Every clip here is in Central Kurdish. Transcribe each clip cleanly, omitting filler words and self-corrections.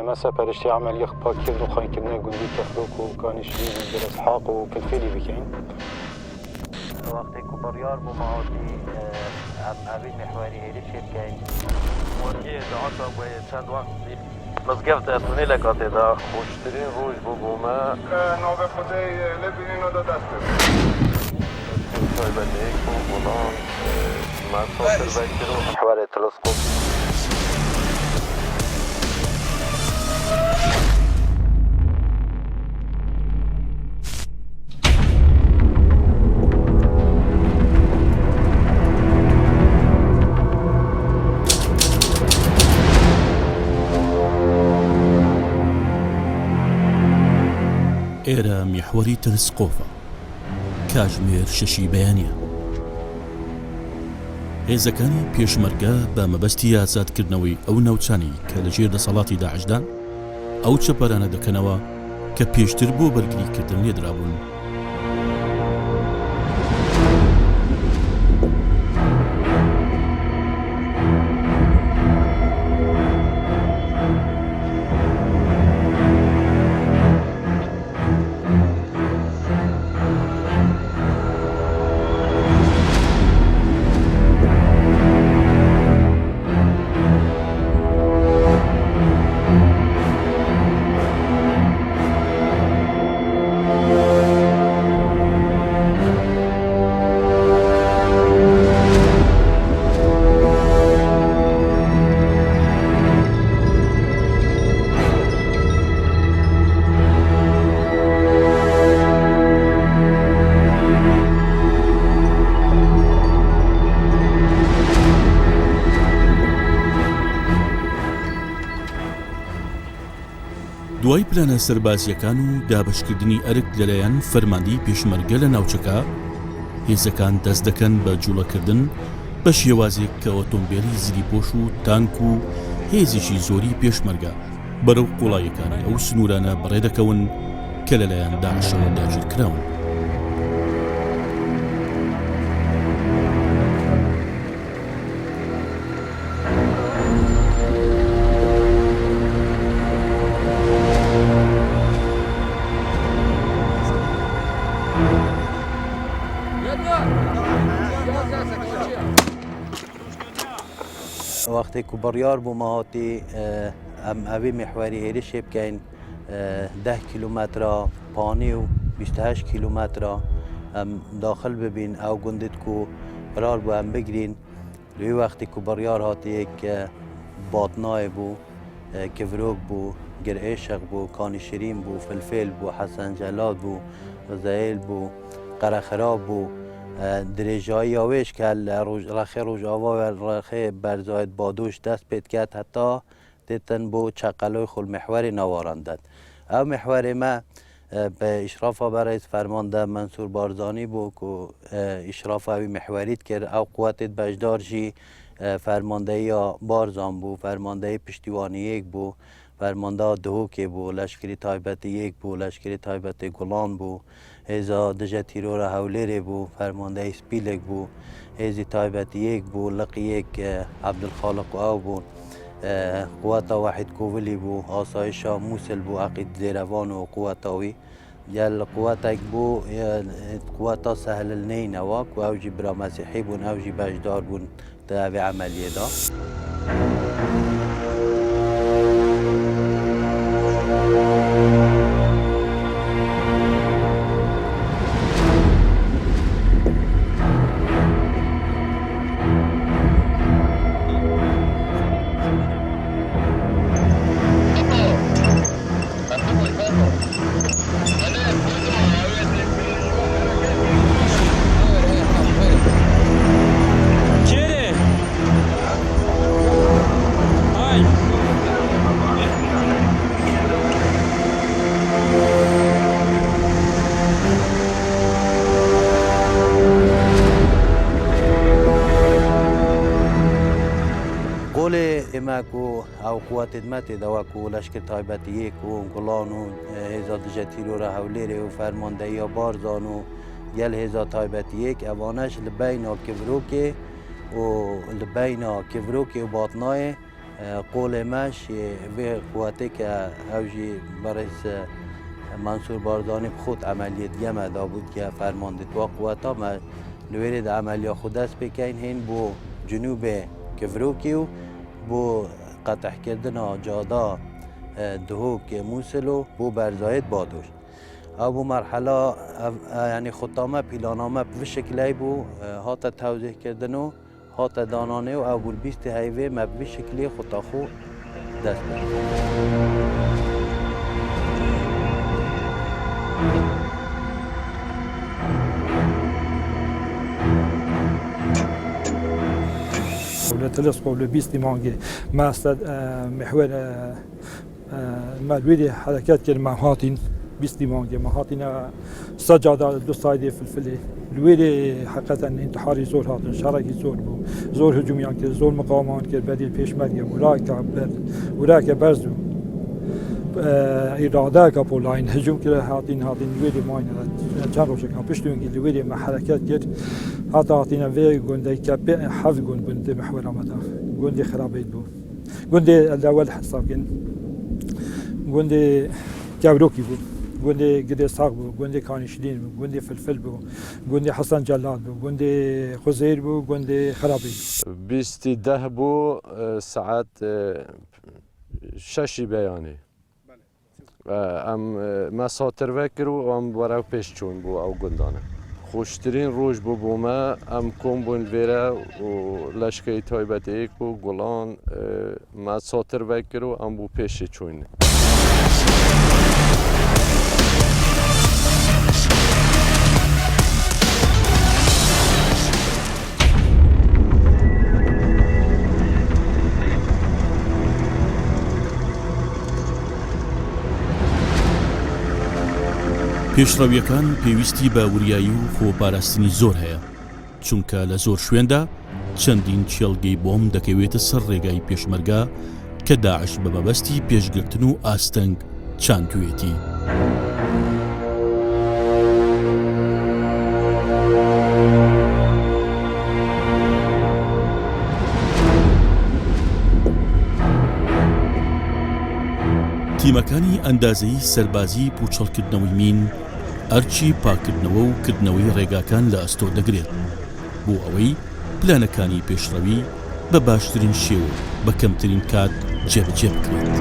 مثلا پرشتی عملی خبا کرد و خواهی کردنه گندی تفروک و کانشی در اسحاق و کلفیلی بکن وقتی که بریار بماوتی اوی محوری هیلی شرکین ورگی دعاتا باید چند وقت مزگفت اتونی لکاتی دا خوشترین روش ببومه نوبه خودی لبینین و دا دسته شای بندهی کن بلان مسافر بکر و محور تلسکوپ ئێرە میحوەری تەلسکۆپە کاتژمێر 6 بەیانیە. هێزەکانی پێشمەرگە بە مەبەستی ئازادکردنەوەی ئەو ناوچانی کە لەژێر دەسەڵاتی داعشدان ئەو چەپەرانە دەکەنەوە کە پێشتر بۆ بەرگریکردن لێدرابوون. دوای پلانە سەربازیەکان و دابەشکردنی ئەرک لەلایەن فەرماندەی پێشمەرگە لە ناوچەکە، هێزەکان دەست دەکەن بە جوڵەکردن بە شێوازێک کە ئۆتۆمبیلی زریپۆش و تانک و هێزێکی زۆری پێشمەرگە بەرەو قوڵایەکانی ئەو سنوورانە بەڕێدەکەون کە لەلایەن داعشەوە داگیرکراون. وقتی که بریار بماوتی اوی محوری هیلی شب کن 10 کیلومتر پانی و 28 کیلومتر داخل ببین او گندید که قرار بو هم بگرین. دوی وقتی که بریار هاتی یک باطنای بو، کفروک بو، گرعشق بو، کانشرین بو، فلفل بو، حسن جلال بو، غزایل بو، قرخراب بو، درجایی آویش که رخی روش آوا و رخی برزاید بادوش دست پید کرد حتی دیتن بو چقلوی خل محور نواراندد. او محور ما به اشراف برای فرمانده منصور بارزانی بو که اشراف اوی محوریت کرد. او قوتت بجدار جی فرمانده یا بارزان بو، فرمانده پشتیوانی یک بو، فرمانده دهوکی بو، لشکری تایبت یک بو، لشکری تایبت گلان بو، هزا دژه تیرور هولیری بو، فرمانده سپیلک بو، هزی تایبت یک بو، لقی یک عبدالخالق او بو، قوتا واحد کوولی بو، آسایشا موسل بو، عقید زیروان و قوتاوی یل قوتک بو قوتا سهل النین واک و اوجی برا مسیحی بون، اوجی بجدار بون تاوی عملیه دا. کو او قوات ادمت دوا کو لشکر تایبت یک و گلان و هزا دژه تیرور هولیری و فرمانده یا بارزان و گل هزا تایبت یک اوانش لبینا کفروکی و لبینا کفروکی و باطنای قول ماش في قواتي كأوجي برئيس منصور باردانی خود عملیات گمه دا بود که فرمانده‌توا قواتا ما لورد عملیات خود است بکن هین بو جنوب کفروکی و بو قطع کردن جادا دهوک موسلو بو برزاید بادوش ابو مرحله یعنی خطامه پیلانامه به شکلی بو هات توضیح کردنو هات دانانه و اول بیست هیوه ما به شکلی خطاخو دست تلصق ولا بيستي مانجي ما استد محور المالويدي حركات كلمة هاتين بيستي مانجي ما هاتين سجادة دو سايدي في الفلي الويدي حقيقة انتحاري زور هاتن شركي زور بو زور هجوميان كده زور مقاومان كده بديل بيش مريم وراك برزو إرادة كابولاين هجوم كده هاتين الويدي ماين چند روزه کم پیش دویم که ویدی ما حرکت کرد حتی هاتینا وی گنده کپی حف گنده محور آمده گنده خرابید بود گنده الاول حساب کن گنده جوروکی بود گنده گده ساق بود گنده کانشدین بود گنده فلفل بود گنده حسن جلال بود گنده خزیر بود گنده خرابید بیستی ده بو ساعت ششی بیانی ام ما ساتر وکر و ام برای پیش چون بو او گندانه خوشترین روز بو ما ام کم بون ویره و لشکری تایبت ایک و گلان ما ساتر وکر و ام بو پیش چون پێشڕەویەکان پێویستی بە وریایی و خۆپاراستنی زۆر هەیە چونکە لە زۆر شوێندا چەندین چێڵگەی بۆم دەکەوێتە سەر ڕێگای پێشمەرگە کە داعش بە مەبەستی پێشگرتن و ئاستەنگ چاندوێتی. تیمەکانی ئەندازەی سەربازی پوچەڵکردنەوەی مین ئەرچی پاکردنەوە و کردنەوەی ڕێگاکان لە ئەستۆ دەگرێت بۆ ئەوەی پلانەکانی پێشڕەوی بە باشترین شێوە بە کەمترین کات جێبەجێ بکرێت.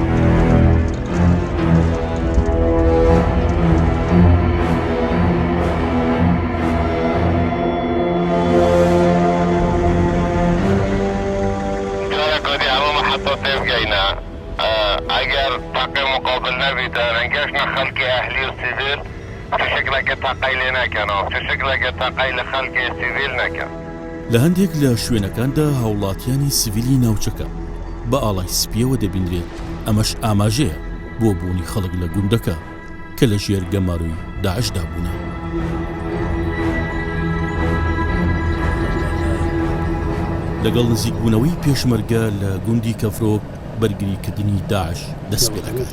اگر طاقه مقابل نبیده رنگشنا خلق اهلی و سیویل چه شکل که طاقه لی نکن چه شکل که طاقه لی خلق سیویل نکن لە هەندێک لە شوێنەکاندا هاوڵاتیانی سیڤیلی ناوچەکە بە ئاڵای سپیەوە دەبینرێت ئەمەش ئاماژەیە بۆ بوونی خەڵک لە گوندەکە کە لە ژێر گەماروی داعشدا بوونە. لەگەڵ نزیکبوونەوەی پێشمەرگە لە گوندی کەفرۆک بەرگریکردنی داعش دەست پێ دەکات.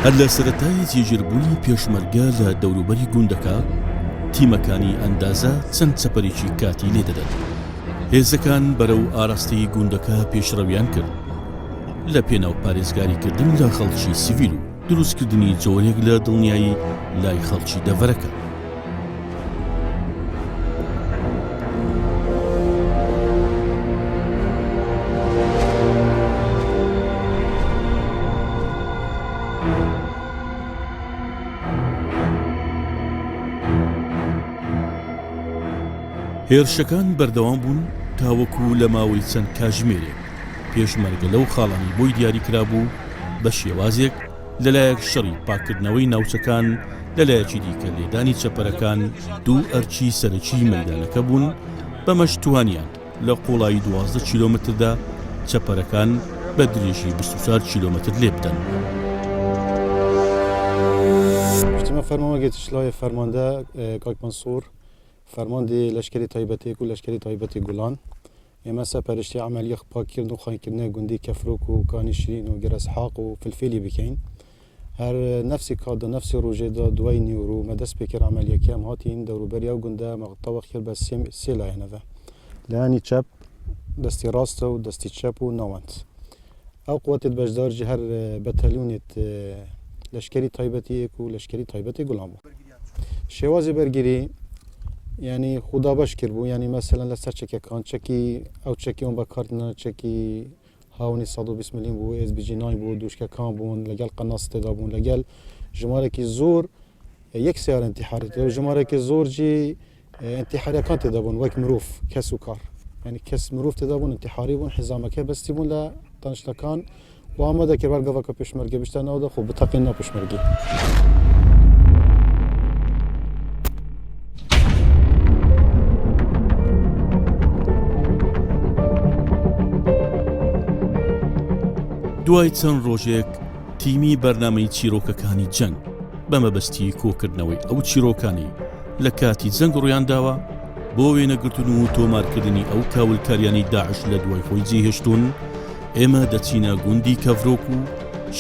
هەر لە سەرەتای جێگیربوونی پێشمەرگە لە دەوروبەری گوندەکە تیمەکانی ئەندازە چەند چەپەرێکی کاتی لێ دەدەن. هێزەکان بەرەو ئاراستەی گوندەکە پێشڕەویان کرد لە پێناو پارێزگاریکردن لە خەڵکی سیڤیل و دروستکردنی جۆرێک لە دڵنیایی لای خەڵکی دەڤەرەکە. هێرشەکان بەردەوام بوون تاوەکو لە ماوەی چەند کاتژمێرێک پێشمەرگە لەو خاڵانی بۆی دیاریکرا بوو بە شێوازێک لەلایەک شەڕی پاکردنەوەی ناوچەکان لەلایەکی دیکە لێدانی چەپەرەکان دوو ئەرچی سەرەکی مەیدانەکە بوون بەمەش توانیان لە قوڵایی 12 کیلۆمتردا چەپەرەکان بە درێژی 24 کیلۆمتر لێ بدەن. فرمان گتشلای فرمانده کاک منصور فرمانده لشکری تایبتی و لشکری تایبتی گولان اما سپرشتی عملیه پاک کردن و خاین کردن گندی کفروک و کانی شیرین و گرس حاق و فلفلی بکین هر نفسی کاد نفسی روزه دا دوای نیورو مدرس بکر عملیه که هم هاتین دورو بریا گنده مقطع خیر بس سیلای نوه لانی چپ دستی راست و دستی چپ و نوانت او قوات بجدار جهر بتالونت لشکری تایبتی و لشکری تایبتی گلام بود شوازی برگیری یعنی خدا باش کربو یعنی مثلا لسر چکی کان چکی او چکی اون بکارت نه چکی هاونی 120 میلیون بو از بی جی 9 بو دوشک کان بون لگل قناص تدابون لگل جماره کی زور یک سیار انتحاری تو جماره کی زور جی انتحاری کان تدابون وک مروف کس و کار يعني كس مروف تدابون انتحاري بون حزامك بس تيبون لا تنش لكان وامده كبار قفا بيشمرقي بيشتنا ودا خو بتقينا بيشمرقي دوای چەند ڕۆژێک تیمی بەرنامەی چیرۆکەکانی جەنگ بەمەبەستی کۆکردنەوەی ئەو چیرۆکانی لە کاتی جەنگ ڕوویانداوە بۆ وێنەگرتن و تۆمارکردنی ئەو کاولکاریانی داعش لە دوای خۆی جێهێشتون ئێمە دەچینە گوندی کەڤرۆک و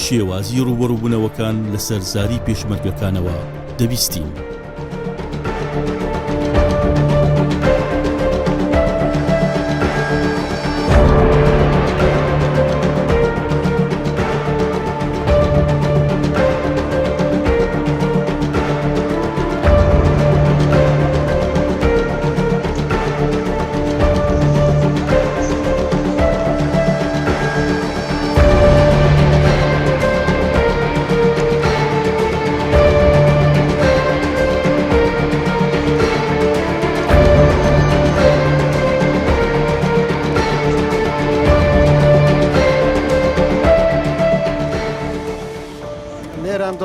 شێوازی ڕوبەڕووبوونەوەکان لەسەر زاری پێشمەرگەکانەوە دەبیستین.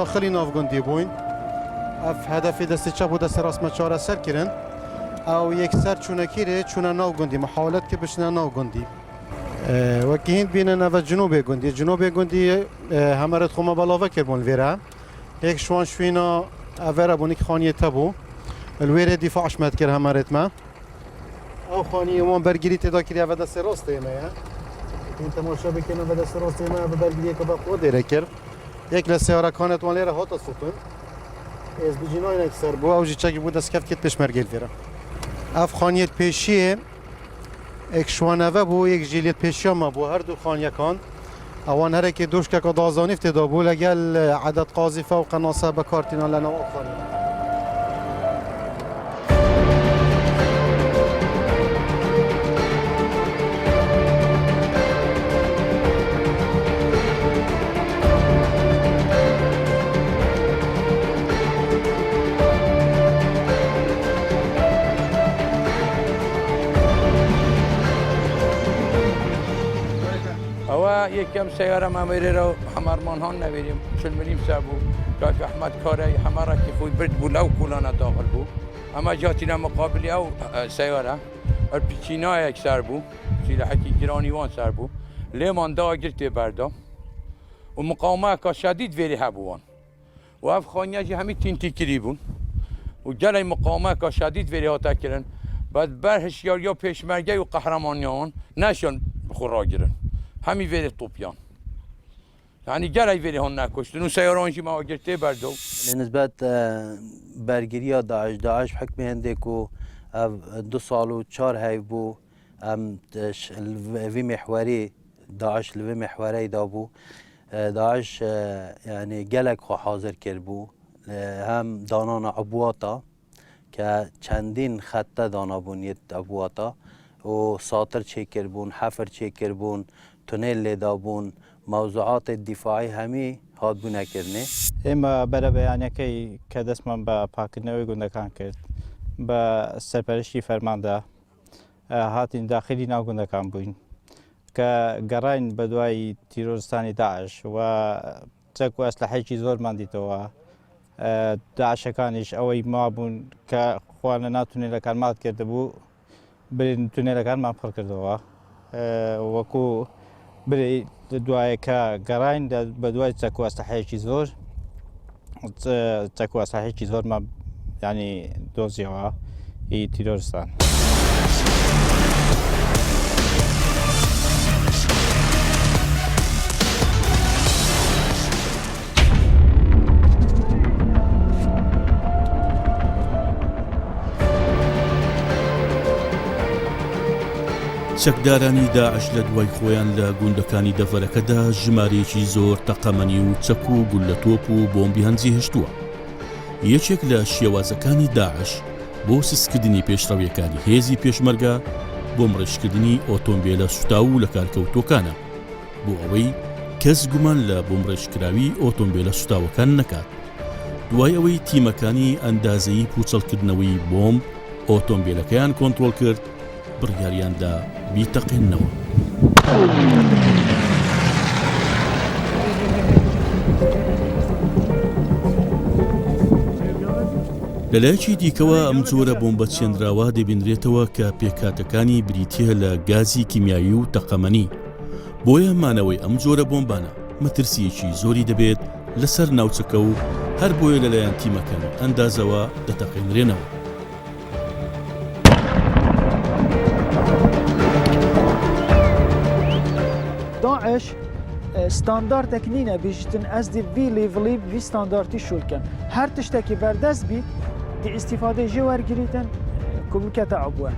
داخلی ناوگندی بوین اف هدفی دست چپ و دست راست مچاره سر کرن او یک سر چونکی ره چونه ناوگندی محاولت که بشنه ناوگندی وکی هند بینه نو جنوب گندی همه رد خومه بلاوه کربون ویره یک شوان شوینا اوره بونی که خانیه تبو الویره دفاعش مد کر همه رد ما او خانیه وان برگیری تدا کری او دست راست ایمه این تماشا بکنه او دست راست ایمه او برگیری که با خود دیره کر یک لسیاره کانت وان لیره هاتا سوتن از بجینای نکسر بو اوجی چکی بود از کف کت پشمرگیل ویره اف خانیت پیشیه یک شوانوه بو یک جیلیت پیشی ما بو هر دو خانیه کان اوان هره که دوش که دازانیف تدا بو لگل عدد قاذفه و قناصه بکارتینا لنا خانیه یکم سیاره ماموری رو همارمان ها نویریم چون منیم سابو کاک احمد کاری همارا که فوی برد بو لو کولانه داخل بو اما جاتینا مقابلی او سیاره الپیچینای یک سر بو سلاحکی گرانیوان سر بو لیمان دا گرتی بردا و مقاومه که شدید ویری هبوان و اف خانیه جی همی تین تیکری بون و جلای مقاومه که شدید ویری ها تکرن بعد برهش یا پیشمرگه و قهرمانیان نشون بخورا گیرن همی ویره توپیان یعنی گلای ویره هون نکشتن و سیارانشی ما گرته بردو نسبت برگیری داعش حکم هنده که 2 سال و 4 هی بو وی محوری داعش لوی محوری دا بو داعش یعنی گلک خو حاضر کرد بو هم دانان عبواتا که چندین خطه دانا بونیت عبواتا و ساطر چه کربون حفر چه کربون تونل لیدابون موضوعات دفاعی همی هاد بو نکرنه اما برای بیانیکی که دستمان با پاکردنەوەی گوندەکان کرد بە سەرپەرشتی فەرماندا هاتین داخلی ناو گوندەکان بووین کە گەڕاین بە دوای تیرۆرستانی داعش و چەک و ئەسلحەیەکی زۆرمان دیتەوە داعشەکانیش ئەوەی مابوون کە خوا لە ناو تونێلەکان مات کردبوو برین تونێلەکانمان پڕ کردەوە وەکو بری دوایەکە گەڕاین بە دوای چەک و ئەسلحەیەکی زۆر تكوا صحيح زور ما يعني دوزيوا هي تيرورستان. چەکدارانی داعش لە دوای خۆیان لە گوندەکانی دەڤەرەکەدا ژمارەیەکی زۆر تەقەمەنی و چەک و گول لە تۆپ و بۆمبی هەنجی هێشتووە. یەکێک لە شێوازەکانی داعش بۆ سسکردنی پێشڕەویەکانی هێزی پێشمەرگە بۆ مڕێژکردنی ئۆتۆمبیلە سوتاو لە کارکەوتۆکانە بۆ ئەوەی کەس گومان لە بۆمڕێژکراوی ئۆتۆمبیلە سوتاوەکان نەکات. دوای ئەوەی تیمەکانی ئەندازەیی پوچەڵکردنەوەی بۆمب ئۆتۆمبیلەکەیان کۆنتڕۆڵ کرد بڕیاریاندا بیتەقێننەوە. لەلایەکی دیکەوە ئەم جۆرە بۆمبە چێندراوە دەبینرێتەوە کە پێکاتەکانی بریتیە لە گازی کیمیایی و تەقەمەنی. بۆیە مانەوەی ئەم جۆرە بۆمبانە مەترسیەکی زۆری دەبێت لەسەر ناوچەکە و هەر بۆیە لەلایەن تیمەکان ئەندازەوە دەتەقێنرێنەوە. داعش ستانداردێک نینە بیژتن ئەس دی وی لیڤلی وی ستانداردی شولکەن هەر تشتێکی بەردەست بیت دی ئیستیفادەی ژێ وەرگریتن کو بکەتە عبووە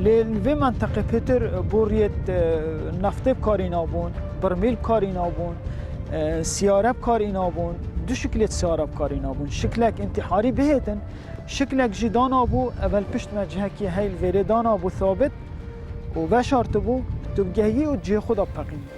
لێ vê منطقه پێتر بۆڕیەت نەفتێ بکاری نابوون بەرمیل بکاری نابوون سیارە بکاری نابوون دو شکلێت سیارە بکاری نابوون شکلێک ئینتیحاری بهێتن شکلێک ژی دانابوو ئەڤەل پشت مەجهەکی هەیل vêrê danabû ثابت و veşartibû tu bigehî û cihê xwe da bipeqînî.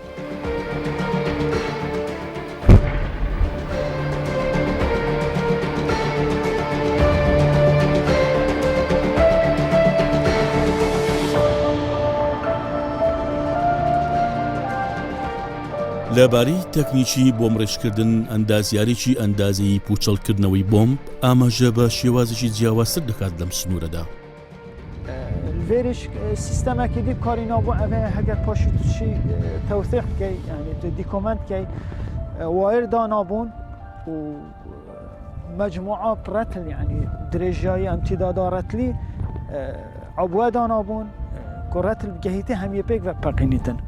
لەبارەی تەکنیکی بۆمڕێژکردن ئەندازیارێکی ئەندازەیی پوچەڵکردنەوەی بۆمب ئاماژە بە شێوازێکی جیاوازتر دەکات لەم سنوورەدا. vêrî sîstemekî dî karî nabû ev ê heger paşî tu şî tewthîq bikey yani tu dîkoment bikey wayr danabûn û mecmûa retil yani dirêjiyayî emtîdada retilî abwe danabûn ku retil bigehîtî hemiyê pêk ve peqînîtin.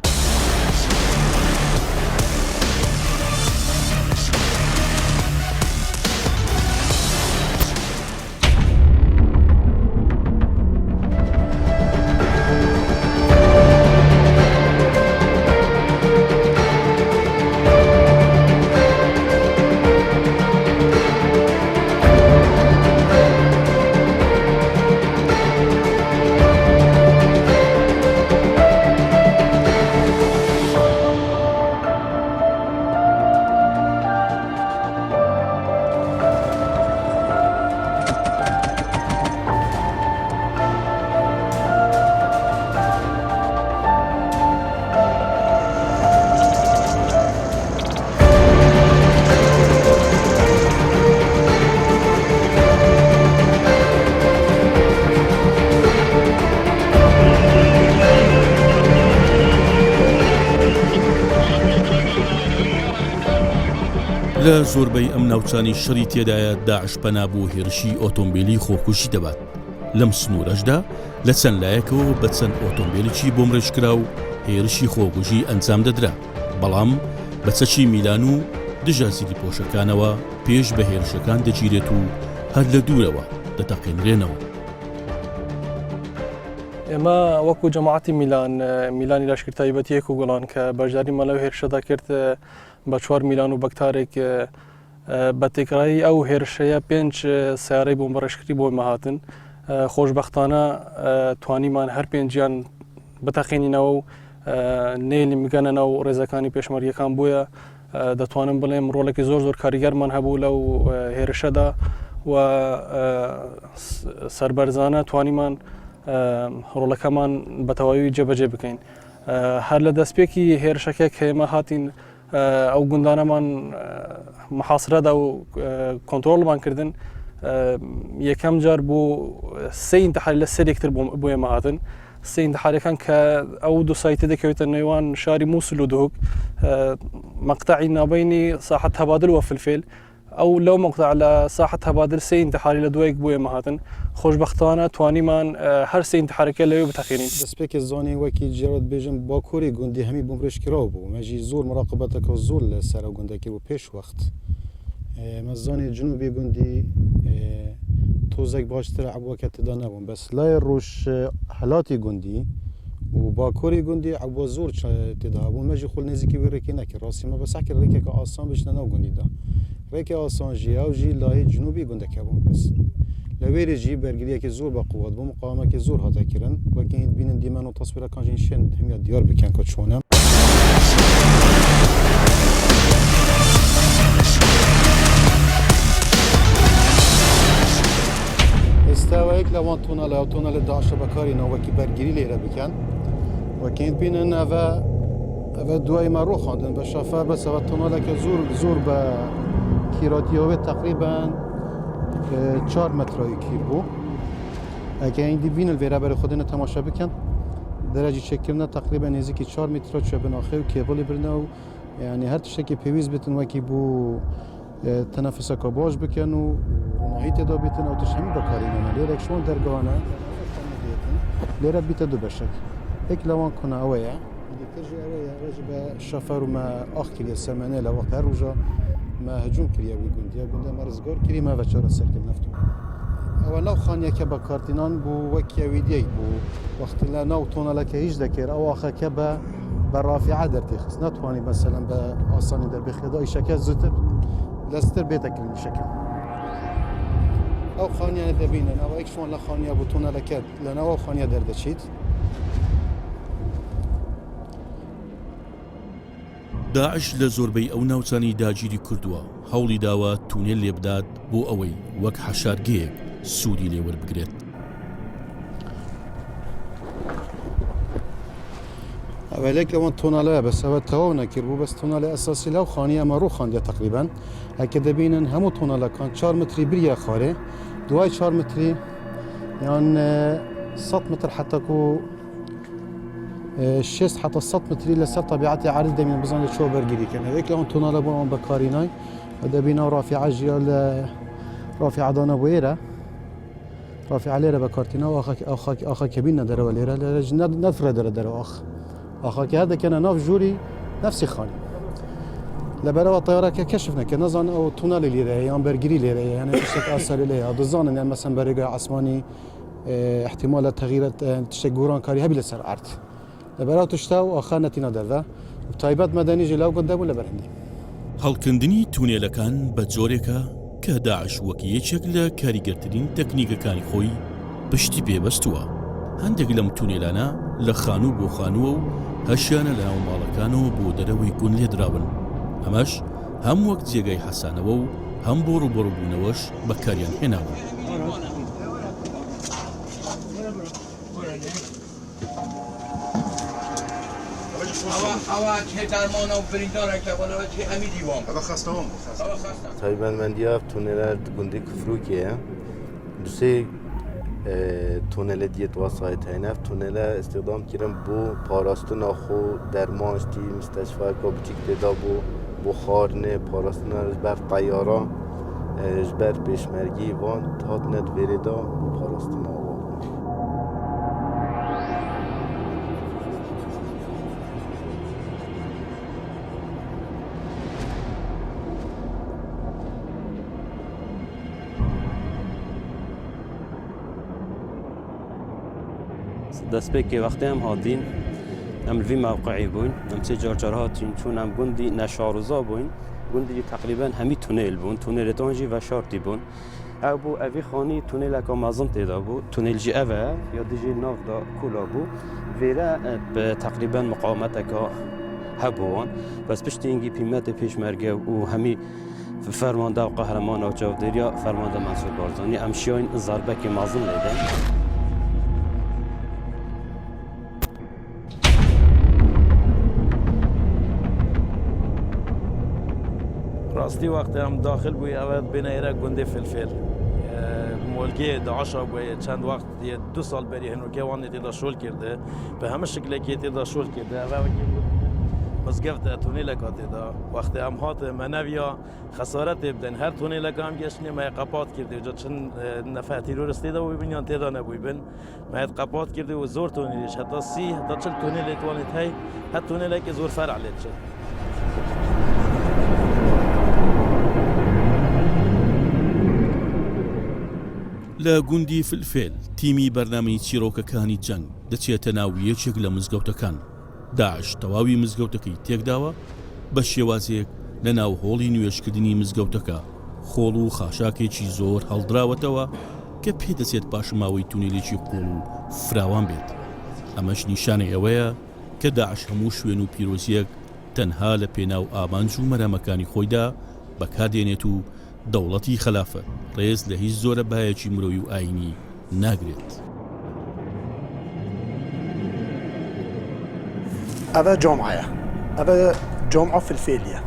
لە زۆربەی ئەم ناوچانی شەڕی تێدایە داعش پەنابوو هێرشی ئۆتۆمبیلی خۆکوژی دەبات. لەم سنوورەشدا لە چەند لایەکەوە بە چەند ئۆتۆمبیلێکی بۆمڕێژکرا و هێرشی خۆکوژی ئەنجام دەدرا بەڵام بە چەکی میلان و دژە زیری پۆشەکانەوە پێش بە هێرشەکان دەگیرێت و هەر لە دوورەوە دەتەقێنرێنەوە. ئێمە وەکو جەماعەتی میلانی لەشکر تایبەتیەک و گوڵان کە بەشداریمان لەو هێرشەدا کرد بە 4 میلان و بەکتارێک بە تێکرایی ئەو هێرشەیە 5 سیارەی بۆمبەڕێژکردی بۆ مەهاتن خۆشبەختانە توانیمان هەر پێنجیان بتەقێنینەوە و نێلی میگەنە و ڕێزەکانی پێشمەرگەکان بووە دەتوانم بڵێم ڕۆڵێکی زۆر کاریگەرمان هەبوو لەو هێرشەدا و سەربەرزانە توانیمان ڕۆڵەکەمان بە تەواوی جێبەجێ بکەین. هەر لە دەستپێکی هێرشەکە کە ئێمە هاتین ئەو گوندانەمان محاسرەدا و کۆنتترۆڵمان کردن یەکەم جار بۆ سێ ئینتیحاری لە سەرێکتر بۆ ئێمە هاتن سێ ئینتیحارەکان کە ئەو دو سایتە دەکەوێتە نێوان شاری مووسل و دهوک مەقتەعی نابینی ساحەت تەبادل و فلفێل او لو مقطع على ساحه هبادر سي انتحاري لدويك بوي مهاتن خوشبختانه تواني من هر سي انتحاري كله بتخيرين دەستپێکی زانی وەکی جێڕەت بێژم باکووری گوندی هەمی بمڕێشکراوە بوو مەژی زۆر مراقبەتەکە زۆر لە سەرە گوندەکە بوو پێش وەخت مەزانی جنوبی گوندی تۆزێک باشتر عبووەکە تدا نەبووم بەس لای ڕۆژ هەلاتی گوندی و باکووری گوندی عبووە زۆر تێدا بوو مەژی خۆل نێزیکی وێ ڕێکی نەکرد ڕاستیمە بەساکە ڕێکێکە ئاسان بچنە ناو گوندیدا ڕێکی ئاسان ژیا و ژی لای جنوبی گوندەکە بوو بەس لەوێرەژی بەرگریەکی زۆر بە قووەت بوو مقاومەکی زۆر هاتەکردن وەکی بینن دیمەن و تەسویرەکانژین شوێن هەمیە دیار بکەن کە چۆنە ئێستاوەیەک لەوان تۆنە لە ئەوتۆنە لە داعشە بەکارینەوە وەکی بەرگری لێرە بکەن وەکەین بینن ئەvە دوای مەڕۆ خواندن بە شەفەر بەسەوە تۆنەلەکە زۆر بە کیرۆتیەوە تقریبان 4 مترایی کیر بوو ئەگە ئیندی بینن وێرە بەرە خودێنە تەماشا بکەن دەرەجی چێککردنە تقریبا نێزیکی 4 مترە چێ بناخێ و کێبڵی برنە و یعنی هەر تشتێکی پێویست بتن وەکی بوو تەنەفسەکە باش بکەن و ڕۆناهی تێدا بێتن ئەو تش هەمی بەکارینەوە لێرەك شۆن دەرگەوانە لێرە بیتە دوو بەشێک یەک لەوان کۆنە ئەوەیە دیترژی ئەوەیە ڕێژ بە شەفەر و مە ئاخ کردە سەمەنێ لە وەقت هەر ڕۆژە ما هجوم کردە وی گوندیە گوندە مەرزگار کردی ما بەچارە سەرکرد نەفتو ئەوە ناو خانیەکە بە کارتینان بوو وەکیەویدیەک بوو وەخت لە ناو تۆنەلەکە هیچ دەکرد ئەو ئاخەکە بە ڕافعە دەرتێخست ناتوانانی مەسەلەن بە ئاسانی دەربێخێدا ئیشەکە زووتر لەستر بێتەکردن شەکە ئەو خانیانە دەبینن ئەوە یەک شۆن لە خانیە بوو تۆنەلەکە لەناو ئەو خانیە دەردەچیت داعش لە زۆربەی ئەو ناوچانی داگیری کردووە هەوڵی داوە تونێل لێبدات بۆ ئەوەی وەک حەشارگەیەک سوودی لێوەربگرێت ئەوەلێک لەوان تۆنالەیە بەسەوە تەواو نەکرد بوو بەس تۆنالی ئەساسی لەو خانیە ئەمە ڕوو خاندە تقریبان ئەکە دەبینن هەموو تۆنالەکان 4 متری بریە خارێ دوای 4 متری یان 100 متر حتەکو 6 حتى 100 متری لەسەر طبیعەتی عارض دەبینن بزانێت چۆ بەرگریکەن ئەوەیەک لەوان تۆنالە بۆ ئەوان بەکارینای دەبینە و ڕافعە ژیا لە ڕافعەدانە بۆ ئێرە ڕافعە لێرە بە کارتینەوە ئاخەکە بینە دەرەوە لێرە نەفرە دەرەوە ئاخەکە هەر دەکەنە ناو ژووری نەفسی خانی لەبەرەوە تەیارەکە کەشف نەکە نەزان ئەو تونەلی لێرەیە یان بەرگری لێرەیە یانە شتێک ئاساری لێیە دەزانن یان مەسەن بەرێگای عەسمانی احتیمالە تەغیرەت تشتێک گۆڕانکاری هەبی لەسەر ئارد لەبەراو تشتا و ئاخا نەتینە دەردا تایبەت مەدەنیژی لەو گوندە بوو لە بەرهەندی هەڵکردنی تونێلەکان بە جۆرێکە کە داعش وەکی یەکێک لە کاریگەرترین تەکنیکەکانی خۆی پشتی پێبەستووە هەندێک لەم تونێلانە لە خانوو بۆ خانووە و هەشیانە لە ناو ماڵەکانەوە بۆ دەرەوەی گون لێدراون ئەمەش هەم وەک جێگای حەسانەوە و هەم بۆ ڕوبەڕووبوونەوەش بەکاریان هێناون تایبەتمەندیە تونێلە گوندی کفروکیە دوسێ تونێلە دیێت واسایت هەیە تونێلە استخدام کردن بۆ پاراستنا خۆ دەرمانشتی مستەشفاکە بچیک تێدا بۆ خواردنê parastina ji ber qeyara ji ber pêşmergî van hatine divêrê da bû parastina wan. دەستپێکی وەختێ ئەم هاتین ئەم وی موقعی بووین ئەم سێ جار هاتین چون ئەم گوندی نەشارۆزا بووین گوندی تقریبا هەمی تونێل بوون تونێلێتانژی بە شارتی بوون ئەو بوو ئەوی خانی تونێلەکە مەزن تێدا بوو تونێلجی ئەوە یا دژی ناودا کولا بوو وێرە تقریبا مقاومەتەکە هەبووان بەس پشتینگی پیمەتە پێشمەرگە و هەمی فەرماندا و قەهرەمانە و چاودێریە فەرماندا مەنسوور بارزانانی ئەم شیاین زاربەکی مەزن لێدەن راستی وقتی هم داخل بوی اول بین ایران گنده فلفل مولگی داعش بوی چند وقت 2 سال بری هنو که وانی تیدا شول کرده به همه شکلی که تیدا شول کرده مزگفت تونیل کاتی دا وقتی هم هات منویا خسارت بدن هر تونیل کام گشنی ما قپات کرده جا چند نفع تیرورستی دا ببین یا تیدا نبویبن ما قپات کرده و زور تونیلش حتی 30 حتی 40 تونیل توانید هی حتی تونیل که زور فرع لید شد. لە گوندی فلفێل تیمی بەرنامەی چیرۆکەکانی جەنگ دەچێتە ناو یەکێک لە مزگەوتەکان. داعش تەواوی مزگەوتەکەی تێکداوە بە شێوازێک لە ناو هۆڵی نوێشکردنی مزگەوتەکە خۆڵ و خاشاکێکی زۆر هەڵدراوەتەوە کە پێدەچێت پاشماوەی تونێلێکی قوڵ و فراوان بێت. ئەمەش نیشانەی ئەوەیە کە داعش هەموو شوێن و پیرۆزیەک تەنها لە پێناو ئامانج و مەرامەکانی خۆیدا بەکاردێنێت و دەوڵەتی خلافە ڕێز لە هیچ زۆرە بایەکی مرۆوی و ئاینی ناگرێت. ئەvە جۆمعەیە ئەvە جۆمعە فلفێلیە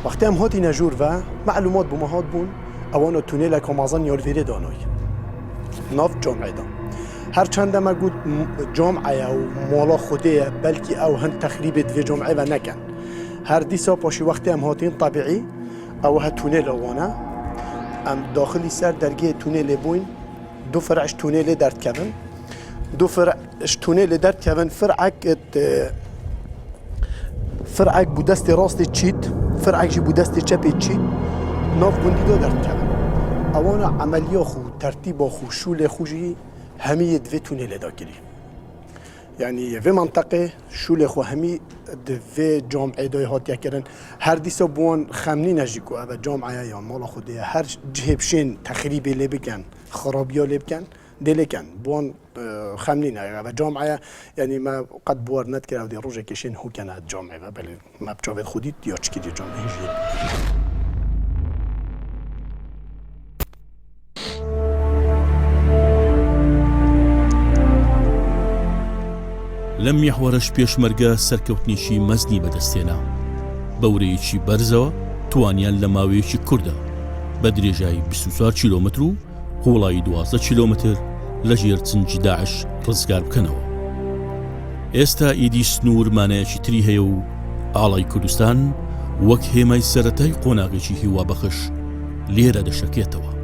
وەختی ئەم هۆتی نەژوورڤە معلومات بوومە هات بوون ئەوانە تونێلە کۆمازان یۆرڤێرێ دانۆی ناف جۆمعەدا هەرچەندەمە گوت جۆمعەیە و مۆڵە خودەیە بەلکی ئەو هەند تەخریبێت دوێ جۆمعەیە نەکەن هەر دیسا پۆشی وەختی ئەم هاتین طبیعی ئەوە هە تونێلەوانە ئەم داخلی سەر دەرگێ تونێلێ بووین دوو فرعش تونێلێ دەردکەون دوو فرعش تونێلێ دەردکەون فرعێک بوو دەستی ڕاستی چیت فرعێکژی بوو دەستی چەپێ چیت ناف گوندیدا دەردکەون ئەوانە عەمەلیە خو تەرتیبە خو شولێ خوژی هەمیە دوێ تونێلێدا کری يعني في منطقة شو اللي خو همي في جامعة دوي هاتيا كرن هر ديسا بون خمني نجيكو هذا جامعة يا مالا خودية هر جهبشين تخريبي اللي بكن خرابيا اللي بكن دي كان بون خمني هذا جامعة يعني ما قد بور نذكر هذه الرجع كشين هو كان هاد جامعة بل ما بتشوف خودي ياتشكي دي جامعة هجري لەم میحوەرەش پێشمەرگە سەرکەوتنیشی مەزنی بەدەستێنا بەورەیەکی بەرزەوە توانیان لە ماوەیەکی کووردا بە درێژایی 24 کیلۆمتر و قوڵایی 12 کیلۆمتر لە ژێر چنجی داعش ڕزگار بکەنەوە. ئێستا ئیدی سنوور مانایەکی تری هەیە و ئاڵای کوردستان وەک هێمای سەرەتای قۆناغێکی هیوا بەخش لێرە دەشەکێتەوە.